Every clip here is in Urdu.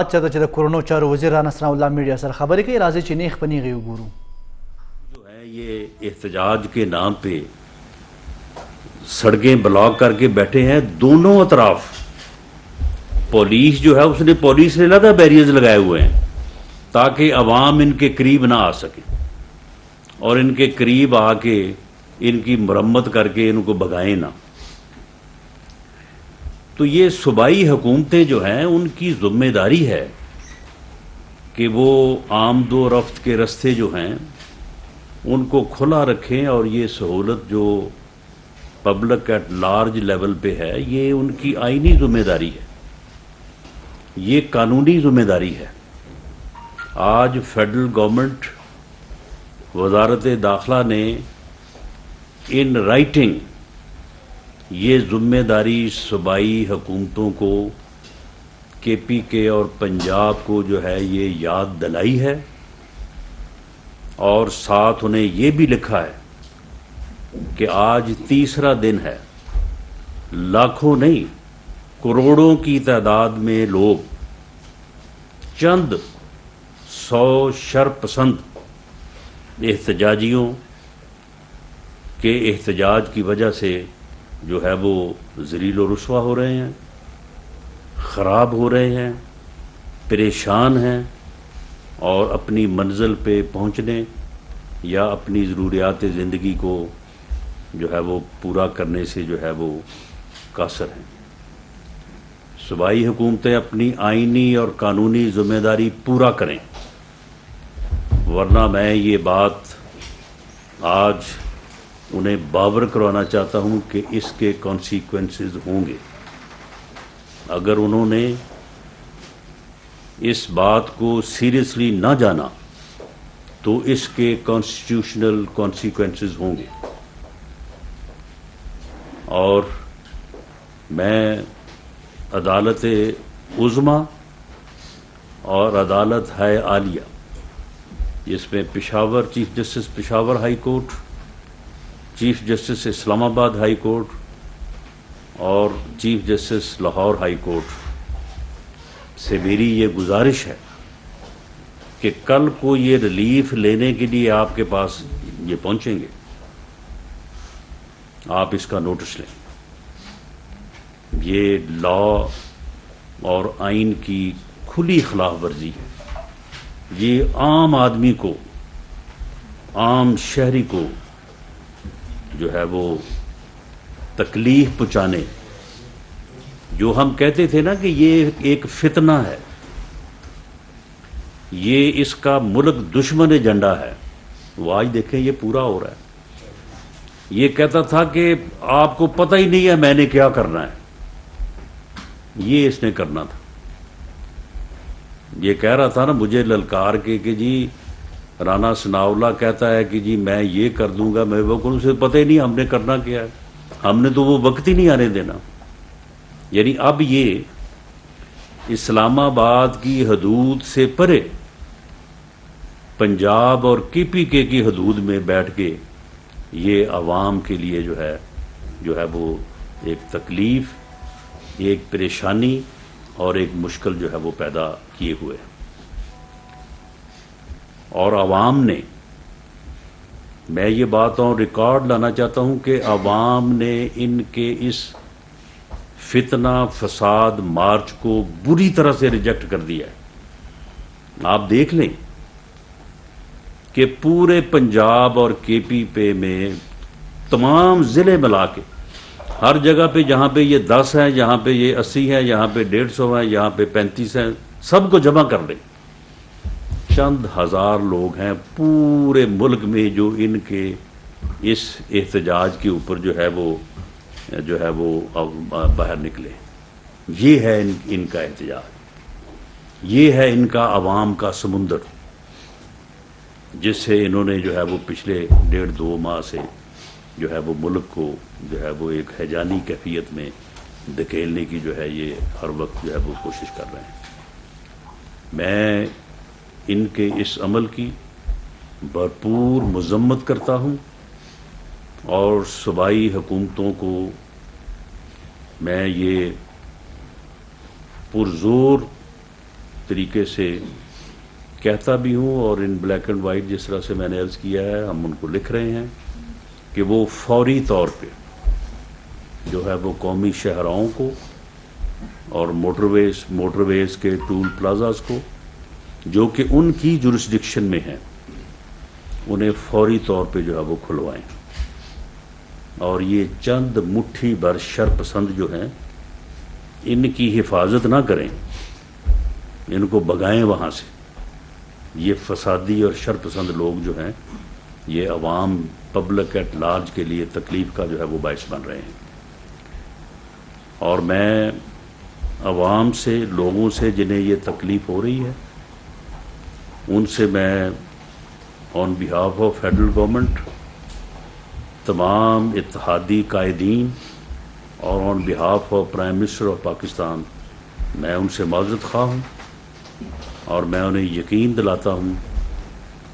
اچھا د کورونو چارو وزیر رانا ثناء الله میډیا سره خبرې کوي. راځي چې نیغ په نیغې وګورو. جو ہے یہ احتجاج کے نام پہ سڑکیں بلاک کر کے بیٹھے ہیں دونوں اطراف. پولیس جو ہے اس نے پولیس نے لگا بیریئرز لگائے ہوئے ہیں تاکہ عوام ان کے قریب نہ آ سکے اور ان کے قریب آ کے ان کی مرمت کر کے ان کو بھگائیں نہ. تو یہ صوبائی حکومتیں جو ہیں ان کی ذمہ داری ہے کہ وہ آمد و رفت کے راستے جو ہیں ان کو کھلا رکھیں اور یہ سہولت جو پبلک ایٹ لارج لیول پہ ہے یہ ان کی آئینی ذمہ داری ہے, یہ قانونی ذمہ داری ہے. آج فیڈرل گورنمنٹ وزارت داخلہ نے ان رائٹنگ یہ ذمہ داری صوبائی حکومتوں کو کے پی کے اور پنجاب کو جو ہے یہ یاد دلائی ہے اور ساتھ انہیں یہ بھی لکھا ہے کہ آج تیسرا دن ہے, لاکھوں نہیں کروڑوں کی تعداد میں لوگ چند سو شرپسند احتجاجیوں کے احتجاج کی وجہ سے جو ہے وہ ذلیل و رسوا ہو رہے ہیں, خراب ہو رہے ہیں, پریشان ہیں اور اپنی منزل پہ پہنچنے یا اپنی ضروریات زندگی کو جو ہے وہ پورا کرنے سے جو ہے وہ قاصر ہیں. صوبائی حکومتیں اپنی آئینی اور قانونی ذمہ داری پورا کریں ورنہ میں یہ بات آج انہیں باور کروانا چاہتا ہوں کہ اس کے کانسیکوینسز ہوں گے. اگر انہوں نے اس بات کو سیریسلی نہ جانا تو اس کے کانسٹیٹیوشنل کانسیکوینسز ہوں گے. اور میں عدالت عظمیٰ اور عدالت ہے عالیہ جس میں Peshawar chief justice Peshawar high court, chief justice Islamabad high court اور chief justice Lahore high court سے میری یہ گزارش ہے کہ کل کو یہ ریلیف لینے کے لیے آپ کے پاس یہ پہنچیں گے, آپ اس کا نوٹس لیں. یہ لا اور آئین کی کھلی خلاف ورزی ہے. یہ عام آدمی کو, عام شہری کو جو ہے وہ تکلیف پہنچانے, جو ہم کہتے تھے نا کہ یہ ایک فتنہ ہے, یہ اس کا ملک دشمن ایجنڈا ہے, وہ آج دیکھیں یہ پورا ہو رہا ہے. یہ کہتا تھا کہ آپ کو پتہ ہی نہیں ہے میں نے کیا کرنا ہے, یہ اس نے کرنا تھا. یہ کہہ رہا تھا نا مجھے للکار کے کہ جی رانا ثناء اللہ کہتا ہے کہ جی میں یہ کر دوں گا, میں وہ کروں, سے پتہ ہی نہیں ہم نے کرنا کیا ہے, ہم نے تو وہ وقت ہی نہیں آنے دینا. یعنی اب یہ اسلام آباد کی حدود سے پرے پنجاب اور کے پی کے کی حدود میں بیٹھ کے یہ عوام کے لیے جو ہے وہ ایک تکلیف, ایک پریشانی اور ایک مشکل جو ہے وہ پیدا کیے ہوئے ہیں. اور عوام نے, میں یہ بات اور ریکارڈ لانا چاہتا ہوں کہ عوام نے ان کے اس فتنہ فساد مارچ کو بری طرح سے ریجیکٹ کر دیا ہے. آپ دیکھ لیں کہ پورے پنجاب اور کے پی پے میں تمام ضلع ملا کے ہر جگہ پہ جہاں پہ یہ 10 ہیں, جہاں پہ یہ 80 ہیں, یہاں پہ 150 ہیں, یہاں پہ 35 ہیں, سب کو جمع کر دیں. چند ہزار لوگ ہیں پورے ملک میں جو ان کے اس احتجاج کے اوپر جو ہے وہ باہر نکلے. یہ ہے ان کا احتجاج, یہ ہے ان کا عوام کا سمندر جس سے انہوں نے جو ہے وہ پچھلے 1.5-2 ماہ سے جو ہے وہ ملک کو جو ہے وہ ایک ہیجانی کیفیت میں دھکیلنے کی جو ہے یہ ہر وقت جو ہے وہ کوشش کر رہے ہیں. میں ان کے اس عمل کی بھرپور مذمت کرتا ہوں اور صوبائی حکومتوں کو میں یہ پرزور طریقے سے کہتا بھی ہوں اور ان بلیک اینڈ وائٹ جس طرح سے میں نے عرض کیا ہے ہم ان کو لکھ رہے ہیں کہ وہ فوری طور پہ جو ہے وہ قومی شاہراہوں کو اور موٹر ویز کے ٹول پلازاز کو جو کہ ان کی جورسڈکشن میں ہیں انہیں فوری طور پہ جو ہے وہ کھلوائیں اور یہ چند مٹھی بھر شر پسند جو ہیں ان کی حفاظت نہ کریں، ان کو بگائیں وہاں سے۔ یہ فسادی اور شر پسند لوگ جو ہیں یہ عوام پبلک ایٹ لارج کے لیے تکلیف کا جو ہے وہ باعث بن رہے ہیں، اور میں عوام سے، لوگوں سے جنہیں یہ تکلیف ہو رہی ہے ان سے میں on behalf of federal government تمام اتحادی قائدین اور on behalf of prime minister of Pakistan میں ان سے معذرت خواہ ہوں، اور میں انہیں یقین دلاتا ہوں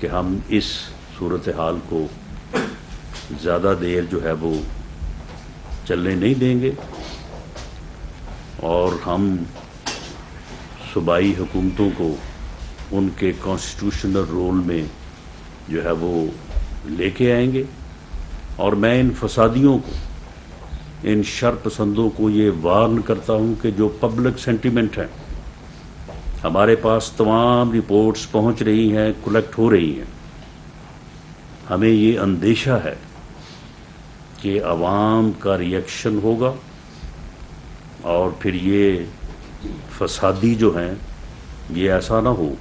کہ ہم اس صورتحال کو زیادہ دیر جو ہے وہ چلنے نہیں دیں گے، اور ہم صوبائی حکومتوں کو ان کے کانسٹیٹیوشنل رول میں جو ہے وہ لے کے آئیں گے، اور میں ان فسادیوں کو، ان شر پسندوں کو یہ وارن کرتا ہوں کہ جو پبلک سینٹیمنٹ ہے، ہمارے پاس تمام رپورٹس پہنچ رہی ہیں، کلیکٹ ہو رہی ہیں، ہمیں یہ اندیشہ ہے کہ عوام کا ریئیکشن ہوگا اور پھر یہ فسادی جو ہیں یہ ایسا نہ ہو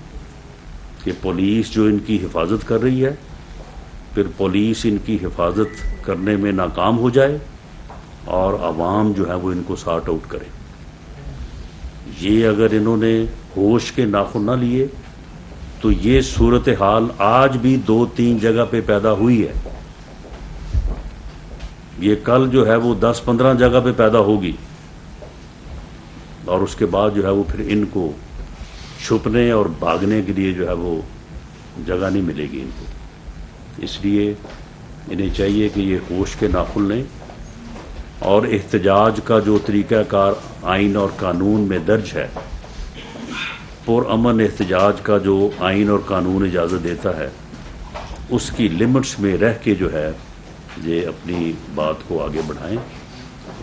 کہ پولیس جو ان کی حفاظت کر رہی ہے پھر پولیس ان کی حفاظت کرنے میں ناکام ہو جائے اور عوام جو ہے وہ ان کو سارٹ آؤٹ کرے۔ یہ اگر انہوں نے ہوش کے ناخن نہ لیے تو یہ صورتحال آج بھی 2-3 جگہ پہ پیدا ہوئی ہے، یہ کل جو ہے وہ 10-15 جگہ پہ پیدا ہوگی، اور اس کے بعد جو ہے وہ پھر ان کو چھپنے اور بھاگنے کے لیے جو ہے وہ جگہ نہیں ملے گی ان کو۔ اس لیے انہیں چاہیے کہ یہ ہوش کے ناخن لیں، اور احتجاج کا جو طریقہ کار آئین اور قانون میں درج ہے، پرامن احتجاج کا جو آئین اور قانون اجازت دیتا ہے، اس کی لمٹس میں رہ کے جو ہے یہ اپنی بات کو آگے بڑھائیں،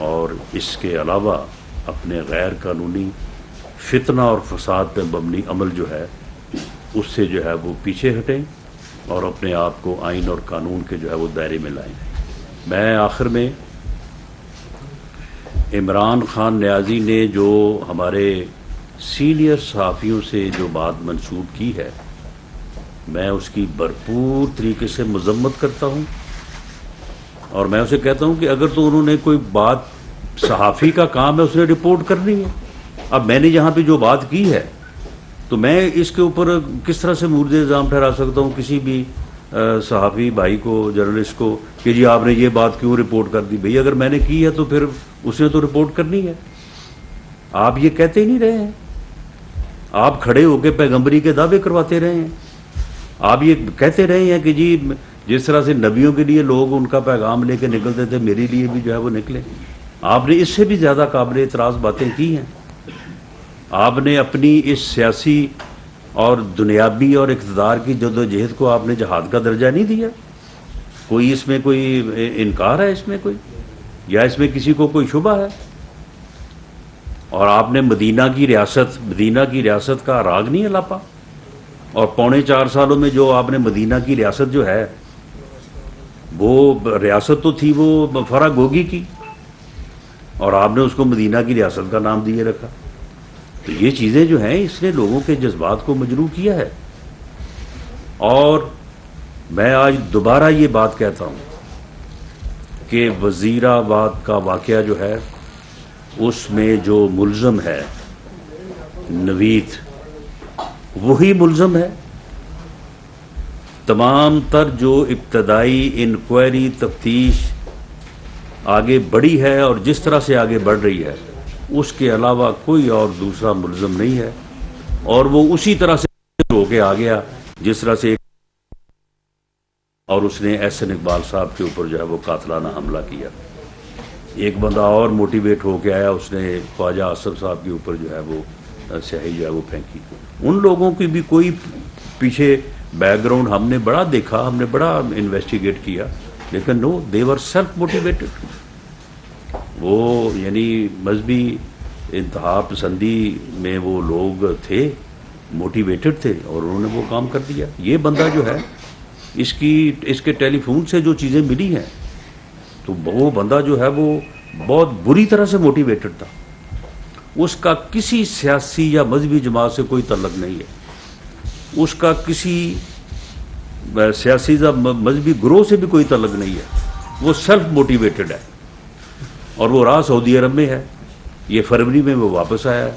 اور اس کے علاوہ اپنے غیر قانونی فتنہ اور فساد پہ مبنی عمل جو ہے اس سے جو ہے وہ پیچھے ہٹیں اور اپنے آپ کو آئین اور قانون کے جو ہے وہ دائرے میں لائیں۔ میں آخر میں عمران خان نیازی نے جو ہمارے سینئر صحافیوں سے جو بات منسوب کی ہے، میں اس کی بھرپور طریقے سے مذمت کرتا ہوں، اور میں اسے کہتا ہوں کہ اگر تو انہوں نے کوئی بات، صحافی کا کام ہے اس نے رپورٹ کرنی ہے، اب میں نے یہاں پہ جو بات کی ہے تو میں اس کے اوپر کس طرح سے مورد الزام ٹھہرا سکتا ہوں کسی بھی صحافی بھائی کو، جرنلسٹ کو، کہ جی آپ نے یہ بات کیوں رپورٹ کر دی؟ بھئی اگر میں نے کی ہے تو پھر اس نے تو رپورٹ کرنی ہے۔ آپ یہ کہتے ہی نہیں رہے ہیں، آپ کھڑے ہو کے پیغمبری کے دعوے کرواتے رہے ہیں، آپ یہ کہتے رہے ہیں کہ جی جس طرح سے نبیوں کے لیے لوگ ان کا پیغام لے کے نکلتے تھے میرے لیے بھی جو ہے وہ نکلے۔ آپ نے اس سے بھی زیادہ قابل اعتراض باتیں کی ہیں، آپ نے اپنی اس سیاسی اور دنیاوی اور اقتدار کی جدوجہد کو آپ نے جہاد کا درجہ نہیں دیا۔ کوئی اس میں کوئی انکار ہے، اس میں کوئی، یا اس میں کسی کو کوئی شبہ ہے؟ اور آپ نے مدینہ کی ریاست کا راگ نہیں الاپا، اور 4.25 سالوں میں جو آپ نے مدینہ کی ریاست جو ہے وہ ریاست تو تھی وہ فرا گوگی کی، اور آپ نے اس کو مدینہ کی ریاست کا نام دیے رکھا۔ تو یہ چیزیں جو ہیں اس نے لوگوں کے جذبات کو مجروح کیا ہے، اور میں آج دوبارہ یہ بات کہتا ہوں کہ وزیر آباد کا واقعہ جو ہے اس میں جو ملزم ہے نوید، وہی ملزم ہے۔ تمام تر جو ابتدائی انکوائری تفتیش آگے بڑھی ہے اور جس طرح سے آگے بڑھ رہی ہے اس کے علاوہ کوئی اور دوسرا ملزم نہیں ہے، اور وہ اسی طرح سے ہو کے آ گیا جس طرح سے، اور اس نے احسن اقبال صاحب کے اوپر جو ہے وہ قاتلانہ حملہ کیا۔ ایک بندہ اور موٹیویٹ ہو کے آیا، اس نے خواجہ آصف صاحب کے اوپر جو ہے وہ سیاہی جو ہے وہ پھینکی۔ ان لوگوں کی بھی کوئی پیچھے بیک گراؤنڈ ہم نے بڑا دیکھا, ہم نے بڑا انویسٹیگیٹ کیا, لیکن نو, دے ور سیلف موٹیویٹڈ. وہ یعنی مذہبی انتہا پسندی میں وہ لوگ تھے, موٹیویٹڈ تھے, اور انہوں نے وہ کام کر دیا. یہ بندہ جو ہے, اس کے ٹیلی فون سے جو چیزیں ملی ہیں, تو وہ بندہ جو ہے وہ بہت بری طرح سے موٹیویٹڈ تھا. اس کا کسی سیاسی یا مذہبی جماعت سے کوئی تعلق نہیں ہے, اس کا کسی سیاسی یا مذہبی گروہ سے بھی کوئی تعلق نہیں ہے. وہ سیلف موٹیویٹڈ ہے, اور وہ راہ سعودی عرب میں ہے. یہ فروری میں وہ واپس آیا ہے,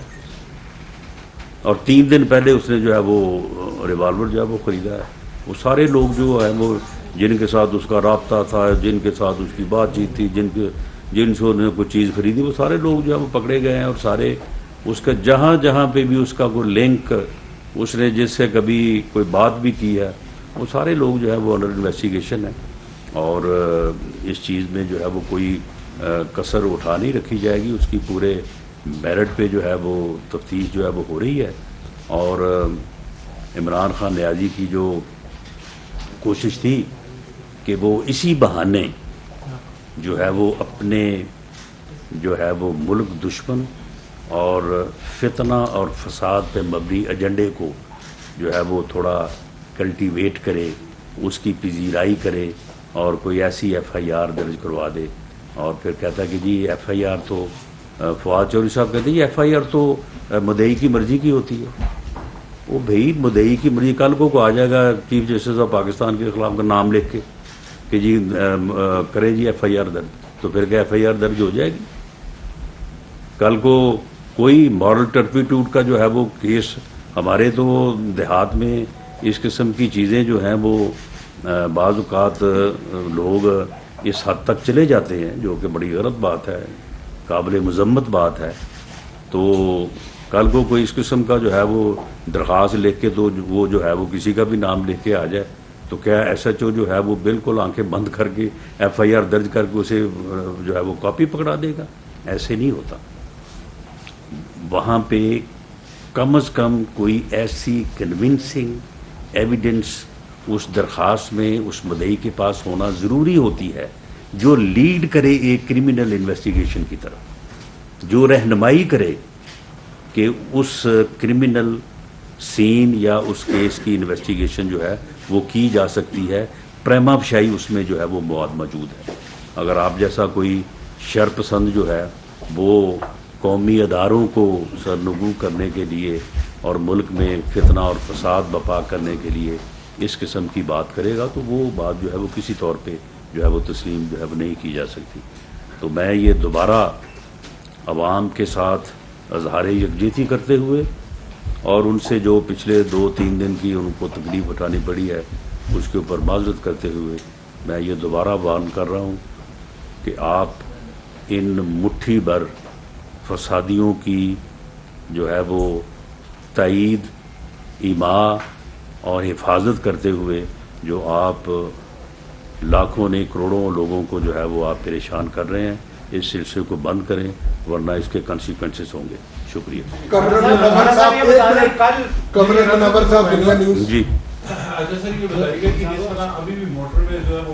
اور 3 دن پہلے اس نے جو ہے وہ ریوالور جو ہے وہ خریدا ہے. وہ سارے لوگ جو ہیں وہ جن کے ساتھ اس کا رابطہ تھا, جن کے ساتھ اس کی بات چیت تھی, جن سے انہوں نے کوئی چیز خریدی, وہ سارے لوگ جو ہے وہ پکڑے گئے ہیں. اور سارے اس کا جہاں پہ بھی اس کا کوئی لنک, اس نے جس سے کبھی کوئی بات بھی کی ہے, وہ سارے لوگ جو ہے وہ انڈر انویسٹیگیشن ہیں. اور اس چیز میں جو ہے وہ کوئی کسر اٹھا نہیں رکھی جائے گی. اس کی پورے میرٹ پہ جو ہے وہ تفتیش جو ہے وہ ہو رہی ہے. اور عمران خان نیازی کی جو کوشش تھی کہ وہ اسی بہانے جو ہے وہ اپنے جو ہے وہ ملک دشمن اور فتنہ اور فساد پہ مبنی ایجنڈے کو جو ہے وہ تھوڑا کلٹیویٹ کرے, اس کی پذیرائی کرے, اور کوئی ایسی ایف آئی آر درج کروا دے. اور پھر کہتا ہے کہ جی ایف آئی آر تو فواد چودھری صاحب کہتے ہیں یہ ایف آئی آر تو مدعی کی مرضی کی ہوتی ہے. وہ بھائی مدعی کی مرضی, کل کو آ جائے گا چیف جسٹس آف پاکستان کے خلاف کا نام لکھ کے کہ جی کریں جی ایف آئی آر درج, تو پھر کیا ایف آئی آر درج ہو جائے گی؟ کل کو کوئی مورل ٹرپیٹیوڈ کا جو ہے وہ کیس, ہمارے تو دیہات میں اس قسم کی چیزیں جو ہیں وہ بعض اوقات لوگ اس حد تک چلے جاتے ہیں, جو کہ بڑی غلط بات ہے, قابل مذمت بات ہے. تو کل کو کوئی اس قسم کا جو ہے وہ درخواست لکھ کے تو وہ جو ہے وہ کسی کا بھی نام لکھ کے آ جائے, تو کیا ایس ایچ او جو ہے وہ بالکل آنکھیں بند کر کے ایف آئی آر درج کر کے اسے جو ہے وہ کاپی پکڑا دے گا؟ ایسے نہیں ہوتا. وہاں پہ کم از کم کوئی ایسی کنونسنگ ایویڈنس اس درخواست میں اس مدعی کے پاس ہونا ضروری ہوتی ہے, جو لیڈ کرے ایک کرمنل انویسٹیگیشن کی طرف, جو رہنمائی کرے کہ اس کرمنل سین یا اس کیس کی انویسٹیگیشن جو ہے وہ کی جا سکتی ہے. پریما فشائی اس میں جو ہے وہ مواد موجود ہے. اگر آپ جیسا کوئی شر پسند جو ہے وہ قومی اداروں کو سرنگو کرنے کے لیے اور ملک میں فتنہ اور فساد برپا کرنے کے لیے اس قسم کی بات کرے گا, تو وہ بات جو ہے وہ کسی طور پہ جو ہے وہ تسلیم جو ہے وہ نہیں کی جا سکتی. تو میں یہ دوبارہ عوام کے ساتھ اظہار یکجہتی کرتے ہوئے, اور ان سے جو پچھلے 2-3 دن کی ان کو تکلیف اٹھانی پڑی ہے اس کے اوپر معذرت کرتے ہوئے, میں یہ دوبارہ بیان کر رہا ہوں کہ آپ ان مٹھی بھر فسادیوں کی جو ہے وہ تائید, ایماء اور حفاظت کرتے ہوئے جو آپ لاکھوں نے کروڑوں لوگوں کو جو ہے وہ آپ پریشان کر رہے ہیں, اس سلسلے کو بند کریں, ورنہ اس کے کنسیکوینسز ہوں گے. شکریہ. کمرے منور صاحب دنیا نیوز. جی اچھا سر, یہ بتائیے گا کہ جس طرح ابھی بھی موٹر میں جو ہے وہ